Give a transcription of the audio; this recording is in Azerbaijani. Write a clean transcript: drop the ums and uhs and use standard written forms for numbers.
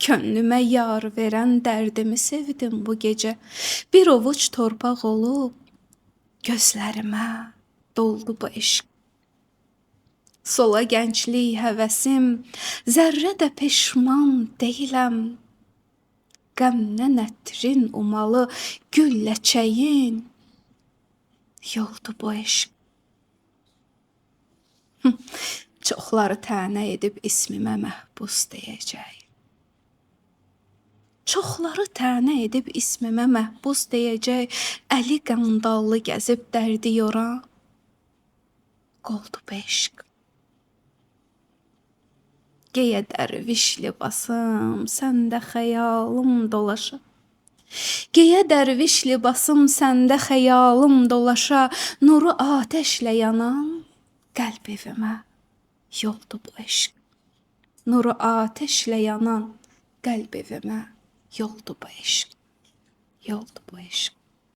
Könlümə yar verən dərdimi sevdim bu gecə. Bir ovuc torpaq olub gözlərimə doldu bu eşq. Sola gənclik həvəsim, zərrə də peşman deyiləm. Qəmdən ətrin umalı gül ləçəyin yoldu bu eşq. Çoxları tənə edib ismimə məhbus deyəcək. Çoxları tənə edib ismimə məhbus deyəcək. Əli qandallı gəzib dərdi yoran qoldu bu eşq. Geyə dərviş libasım, səndə xəyalım dolaşa. Geyə dərviş libasım, səndə xəyalım dolaşa. Nuru atəşlə yanan qəlb evimə yoldu bu eşq. Nuru atəşlə yanan qəlb evimə yoldu bu eşq. Yoldu bu eşq.